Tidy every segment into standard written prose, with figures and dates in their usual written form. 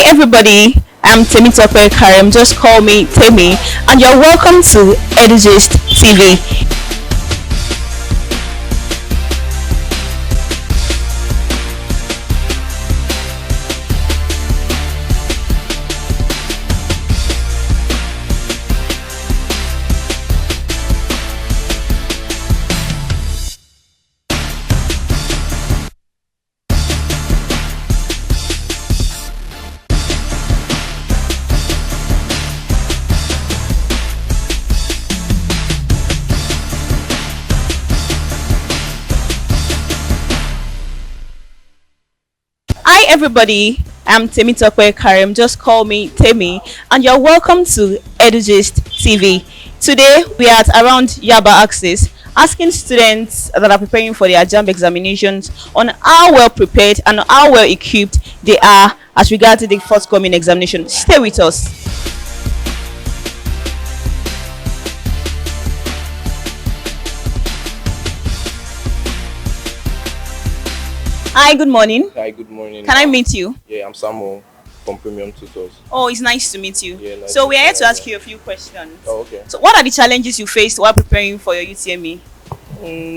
Everybody, I'm Temi Tokwe Karim, just call me Temi, and you're welcome to Edugist TV. Everybody, I'm Temi Tokwe Karim, just call me Temi, and you're welcome to Edugist TV. Today, we are at around Yaba Axis, asking students that are preparing for their JAMB examinations on how well prepared and how well equipped they are as regards to the forthcoming examination. Stay with us. Hi, good morning. Hi, good morning. Can I meet you? Yeah, I'm Samuel from Premium Tutors. Oh, it's nice to meet you. Yeah, nice so we are here meet to you. ask you a few questions. Oh, okay. So what are the challenges you faced while preparing for your UTME?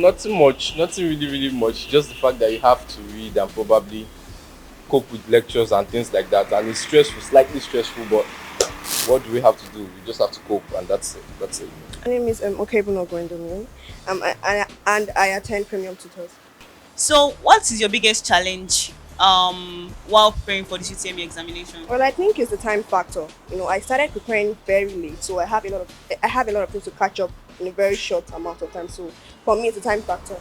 Nothing much, nothing really much. Just the fact that you have to read and probably cope with lectures and things like that. And it's stressful, slightly stressful, but what do we have to do? We just have to cope, and that's it. That's it. My name is Okebuno Gwendomin, and I attend Premium Tutors. So what is your biggest challenge while preparing for this UTME examination? Well, I think it's the time factor. I started preparing very late, so I have a lot of things to catch up in a very short amount of time. So for me, it's the time factor.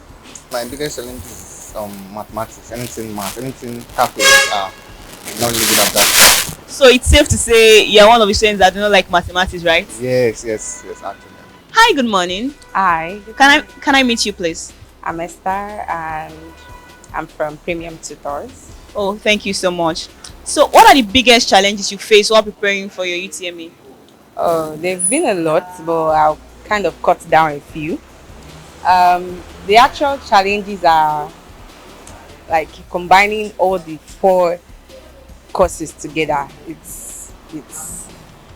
My biggest challenge is mathematics. Anything math, anything calculus, not really good at that. So it's safe to say you're one of the students that do not like mathematics, right? Yes, actually. Hi, good morning. Hi, Can I meet you, please? I'm Esther and I'm from Premium Tutors. Oh, thank you so much. So what are the biggest challenges you face while preparing for your UTME? There've been a lot, but I'll kind of cut down a few. The actual challenges are like combining all the four courses together. It's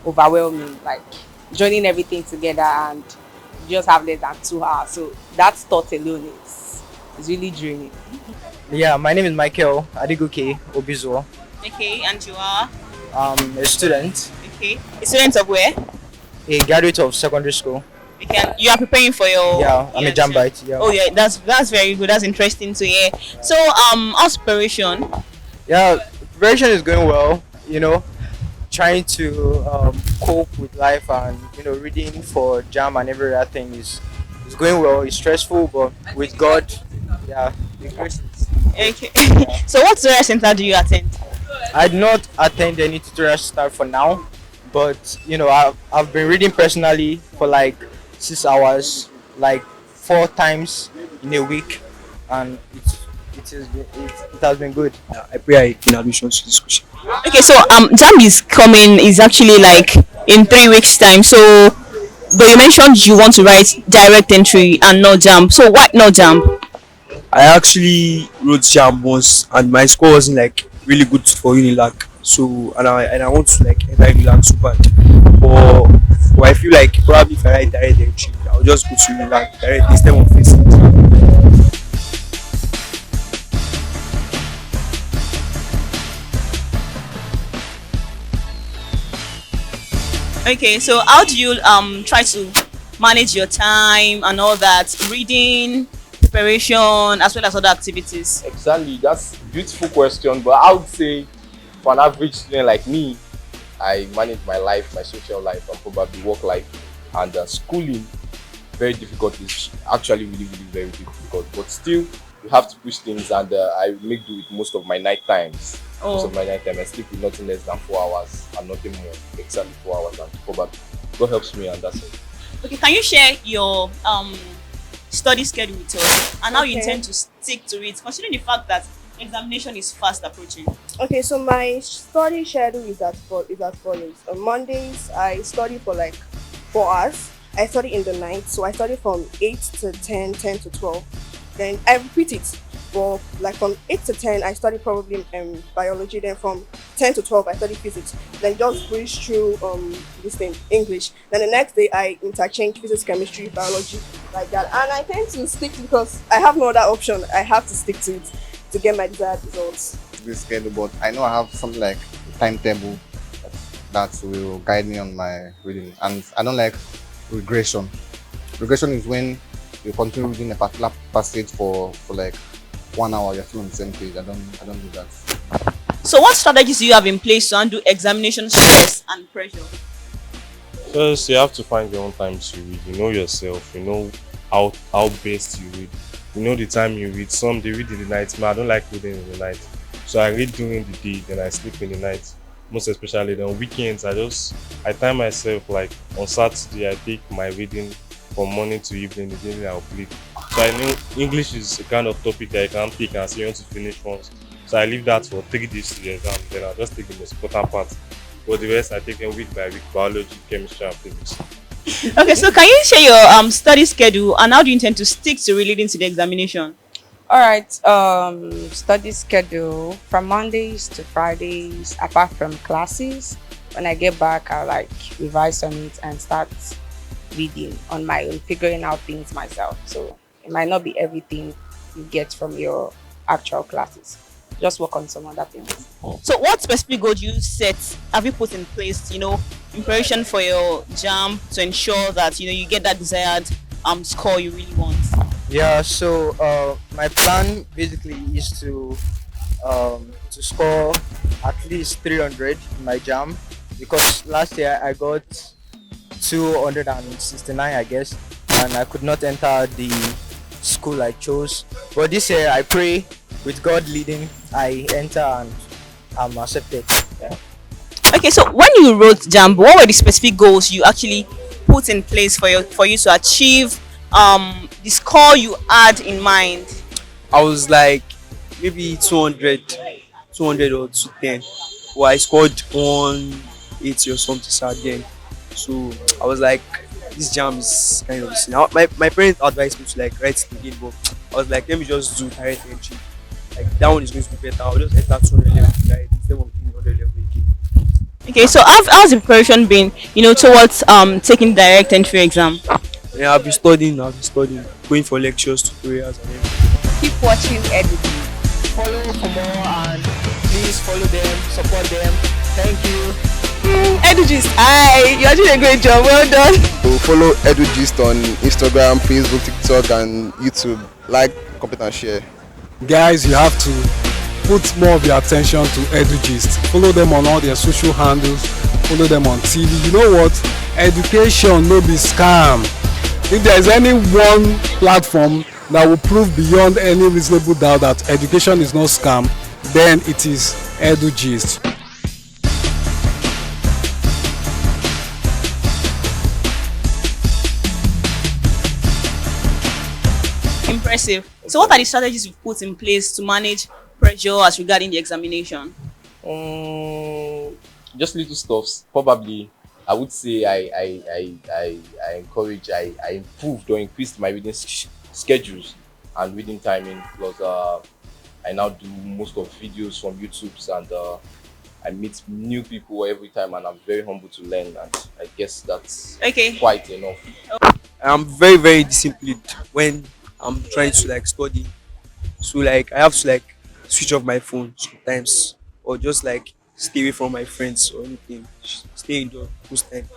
overwhelming, like joining everything together and just have less than 2 hours. So that thought alone is really draining. Yeah, my name is Michael Adigoke Obizo. Okay, and you are? A student, Okay. A student of where? a graduate of secondary school. Okay, you are preparing for your... Yeah, I'm a JAMBite. Yeah. Oh yeah, that's very good. That's interesting to hear. So how's preparation? Yeah, preparation is going well. Trying to cope with life and reading for JAM and every other thing is going well. It's stressful, but with God, yeah, the grace is. Okay. So what tutorial center do you attend? I do not attend any tutorial start for now, but I've been reading personally for like 6 hours, like 4 times in a week, and it has been good. I pray in admission to this question. Okay, so JAMB is actually like in 3 weeks time. So but you mentioned you want to write direct entry and not JAMB. So why not JAMB? I actually wrote JAMB once and my score wasn't like really good for Unilag. So and I want to like enter Unilag so bad. But I feel like probably if I write direct entry, I'll just go to Unilag direct instead of facing it. Okay, so how do you try to manage your time and all that, reading, preparation, as well as other activities? Exactly, that's a beautiful question. But I would say, for an average student like me, I manage my life, my social life, and probably work life, and schooling. Very difficult. It's actually really very difficult. But still, you have to push things, and I make do with most of my night times. Most of my night time, I sleep with nothing less than 4 hours and nothing more. Exactly 4 hours, and probably God helps me, and that's it. Okay, can you share your study schedule with us and how you intend to stick to it, considering the fact that examination is fast approaching? Okay, so my study schedule is as follows. On Mondays, I study for like 4 hours. I study in the night, so I study from 8 to 10, 10 to 12. Then I repeat it. But like from 8 to 10, I study probably biology. Then from 10 to 12 I study physics, then just breeze through this thing English. Then the next day I interchange physics, chemistry, biology, like that. And I tend to stick because I have no other option. I have to stick to it to get my desired results. This schedule, but I know I have something like a timetable that will guide me on my reading, and I don't like regression. Regression is when you continue reading a particular passage for like 1 hour, you're still on the same page. I don't do that. So what strategies do you have in place to handle examination stress and pressure? First, you have to find your own time to read. You know yourself. You know how best you read. You know the time you read. Some they read in the night. Man, I don't like reading in the night, so I read during the day, then I sleep in the night. Most especially then on weekends, I time myself. Like on Saturday, I take my reading from morning to evening. The evening I'll play. So I know English is a kind of topic that I can pick and say you want to finish once. So I leave that for 3 days to the exam. Then I'll just take the most important part. For the rest, I take them week by week: biology, chemistry, and physics. Okay, so can you share your study schedule and how do you intend to stick to relating to the examination? All right. Study schedule from Mondays to Fridays. Apart from classes, when I get back, I like revise on it and start reading on my own, figuring out things myself. So it might not be everything you get from your actual classes. Just work on some other things. So what specific goals have you put in place, in preparation for your JAMB to ensure that you get that desired score you really want? Yeah, so my plan basically is to score at least 300 in my JAMB, because last year I got 269, I guess, and I could not enter the school I chose. But this year I pray with God leading, I enter and I'm accepted. Yeah. Okay, so when you wrote JAMB, what were the specific goals you actually put in place for you to achieve the score you had in mind? I was like maybe 200 or 210, but I scored 180 or something sad then. So I was like, this jam is kind of sin. My parents advised me to like write it again, but I was like, let me just do direct entry. Like that one is going to be better. I'll just enter 200 level right instead of doing 100 level again. Okay, so how's the preparation been, towards taking direct entry exam? Yeah, I've been studying, going for lectures, tutorials, and everything. Keep watching Edugist. Follow for more and please follow them, support them. Thank you. Edugist, you're doing a great job. Well done. So follow Edugist on Instagram, Facebook, TikTok, and YouTube. Like, comment, and share. Guys, you have to put more of your attention to Edugist. Follow them on all their social handles. Follow them on TV. You know what? Education no be scam. If there is any one platform that will prove beyond any reasonable doubt that education is not scam, then it is Edugist. Impressive. So what are the strategies you've put in place to manage pressure as regarding the examination? Just little stuffs. Probably, I would say I encourage, I improved or increased my reading schedules and reading timing. Plus, I now do most of videos from YouTube, and I meet new people every time, and I'm very humble to learn. And I guess that's quite enough. I'm very, very disciplined when I'm trying to like study. So like I have to like switch off my phone sometimes, or just like stay away from my friends or anything. Stay indoor most time.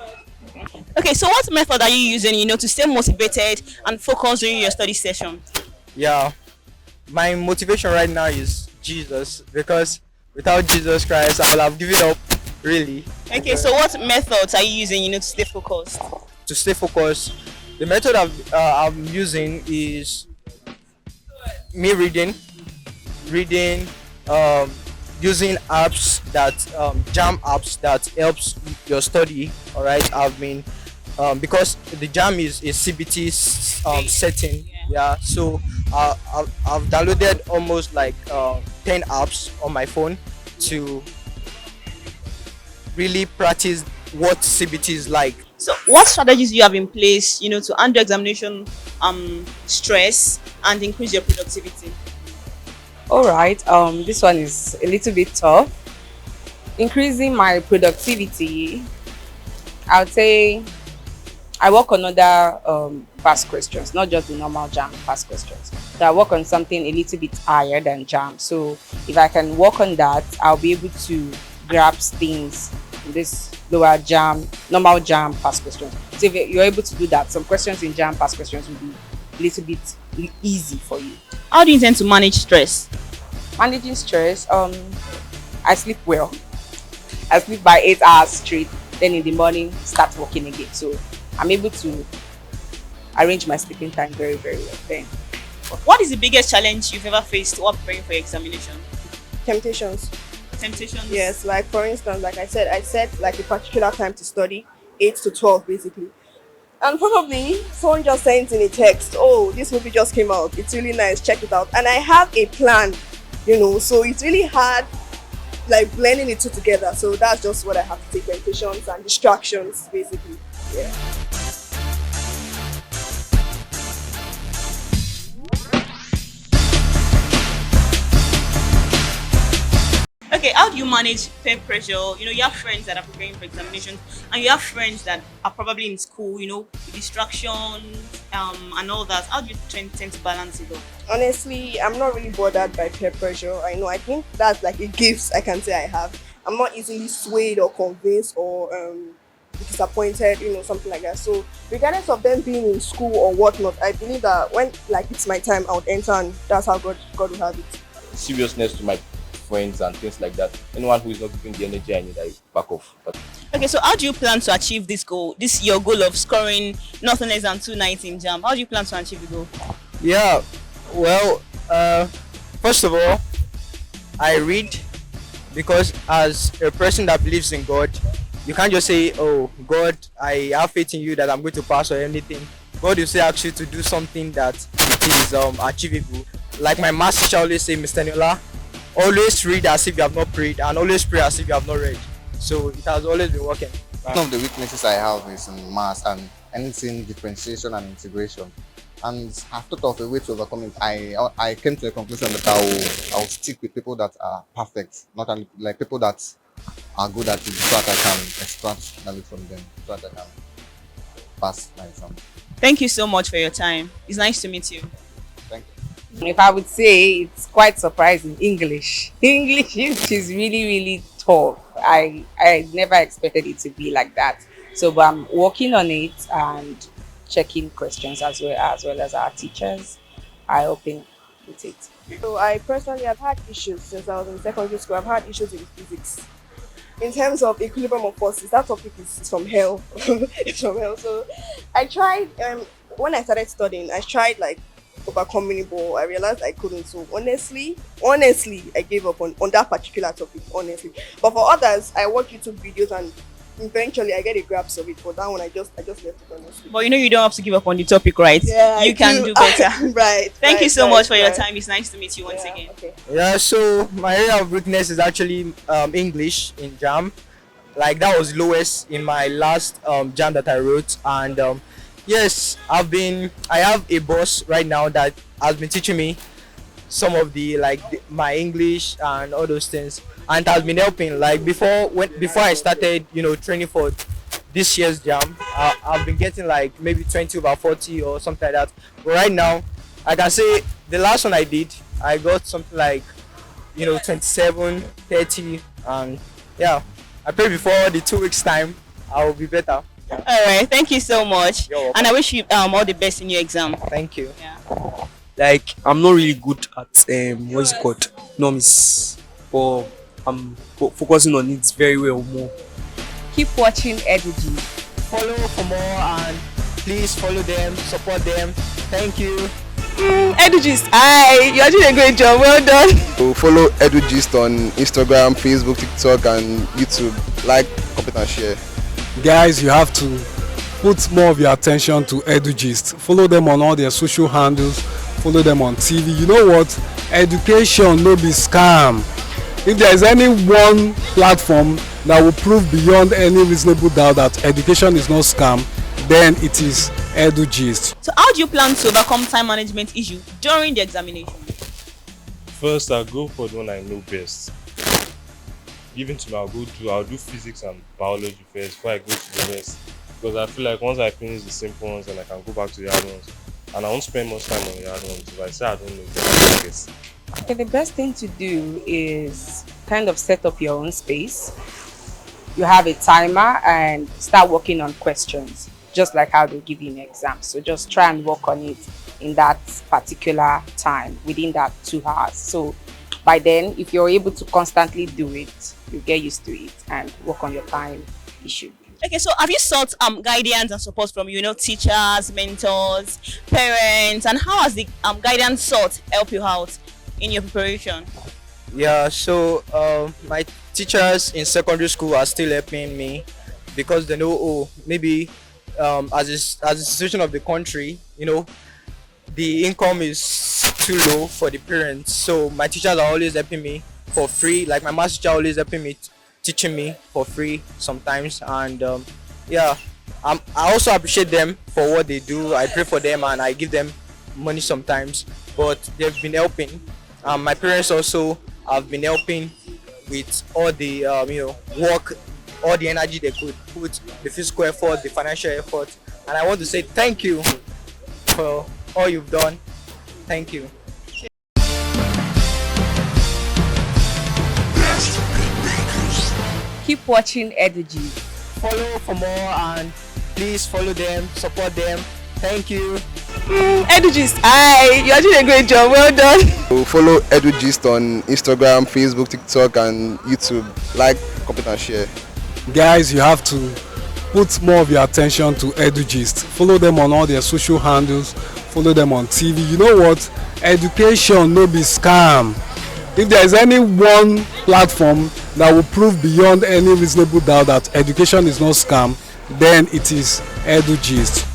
Okay, so what method are you using, to stay motivated and focused during your study session? Yeah, my motivation right now is Jesus, because without Jesus Christ I will have given up, really. Okay, so what methods are you using, to stay focused? To stay focused, the method I'm using is me reading, using apps that JAM apps that helps your study. All right, I've been because the JAM is a CBT setting. Yeah, so I've downloaded almost like 10 apps on my phone to really practice what CBT is like. So what strategies do you have in place, to handle examination stress and increase your productivity? All right. This one is a little bit tough. Increasing my productivity, I would say I work on other past questions, not just the normal JAM past questions. So I work on something a little bit higher than JAM. So if I can work on that, I'll be able to grasp things in this lower JAM, normal JAM past questions. So if you're able to do that, some questions in JAM past questions will be a little bit easy for you. How do you intend to manage stress? Managing stress, I sleep well. I sleep by 8 hours straight. Then in the morning, start working again. So I'm able to arrange my sleeping time very, very well. Then, What is the biggest challenge you've ever faced while preparing for your examination? Temptations. Temptations? Yes, like for instance, like I set like a particular time to study, 8 to 12 basically. And probably someone just sent in a text, oh, this movie just came out, it's really nice, check it out. And I have a plan, so it's really hard like blending the two together. So that's just what I have to take, temptations and distractions basically. Yeah. Okay, how do you manage peer pressure? You have friends that are preparing for examinations, and you have friends that are probably in school, with distractions, and all that. How do you tend to balance it all? Honestly, I'm not really bothered by peer pressure. I think that's like a gift I can say I have. I'm not easily swayed or convinced or disappointed, something like that. So regardless of them being in school or whatnot, I believe that when like it's my time, I would enter, and that's how God will have it. Seriousness to my friends and things like that. Anyone who is not giving the energy I need, I back off. But Okay, so how do you plan to achieve this goal? This your goal of scoring nothing less than 290 in JAMB. How do you plan to achieve the goal? Yeah, well, first of all, I read, because as a person that believes in God, you can't just say, oh God, I have faith in you that I'm going to pass or anything. God will say ask you to do something that it is achievable. Like my master teacher always say, Mr. Niola, always read as if you have not prayed, and always pray as if you have not read. So it has always been working. One of the weaknesses I have is in maths and anything differentiation and integration. And I've thought of a way to overcome it. I came to a conclusion that I'll stick with people that are perfect, not only like people that are good at it, so that I can extract knowledge from them, so that I can pass my exam. Thank you so much for your time. It's nice to meet you. Thank you. if I would say, it's quite surprising. English is really, really tough. I never expected it to be like that. So, but I'm working on it and checking questions as well as our teachers are helping with it. So I personally have had issues since I was in secondary school. I've had issues with physics. In terms of equilibrium of forces, that topic is from hell. It's from hell. So I tried, when I started studying, I tried like overcoming it, but I realized I couldn't. So honestly, I gave up on that particular topic, honestly. But for others, I watch YouTube videos and eventually I get a grasp of it. But that one, I just left it, honestly. But you don't have to give up on the topic, right? Yeah, you can do better. Right. Thank you so much for your time. It's nice to meet you once again. Okay. Yeah, so my area of weakness is actually English in JAM. Like that was lowest in my last JAM that I wrote, and yes, I have a boss right now that has been teaching me some of my English and all those things, and has been helping. Like before I started, training for this year's JAM, I've been getting like maybe 20 over 40 or something like that. But right now, I can say the last one I did, I got something like 27, 30, and yeah, I pray before the 2 weeks time I will be better. All right. Thank you so much. You're welcome. And I wish you all the best in your exam. Thank you. Yeah. Like I'm not really good at what's it called norms, but I'm focusing on it very well more. Keep watching Edugist. Follow for more, and please follow them, support them. Thank you. Edugist, you're doing a great job. Well done. So follow Edugist on Instagram, Facebook, TikTok, and YouTube. Like, comment, and share. Guys, you have to put more of your attention to Edugist. Follow them on all their social handles. Follow them on TV. You know what? Education no be scam. If there is any one platform that will prove beyond any reasonable doubt that education is not scam, then it is Edugist. So how do you plan to overcome time management issue during the examination? First, I'll go for the one I know best. given to me, I'll do physics and biology first before I go to the rest. Because I feel like once I finish the simple ones, then I can go back to the hard ones. And I won't spend much time on the hard ones. If I say I don't know, then I guess. Okay, the best thing to do is kind of set up your own space. You have a timer and start working on questions, just like how they give you an exam. So just try and work on it in that particular time, within that 2 hours. So by then, if you're able to constantly do it, you get used to it and work on your time issue. Okay, so have you sought guidance and support from teachers, mentors, parents, and how has the guidance sought help you out in your preparation? Yeah, so my teachers in secondary school are still helping me because they know, oh, maybe as the situation of the country, the income is too low for the parents. So my teachers are always helping me for free. Like my math teacher always helping me, teaching me for free sometimes. And yeah, I also appreciate them for what they do. I pray for them and I give them money sometimes, but they've been helping. My parents also have been helping with all the work, all the energy they could put, the physical effort, the financial effort. And I want to say thank you for all you've done. Thank you. Keep watching Edugist. Follow for more and please follow them, support them. Thank you. Edugist, hi, you're doing a great job. Well done. So follow Edugist on Instagram, Facebook, TikTok, and YouTube. Like, comment, and share. Guys, you have to put more of your attention to Edugist. Follow them on all their social handles. Follow them on TV. You know what? Education no be scam. If there is any one platform that will prove beyond any reasonable doubt that education is not scam, then it is Edugist.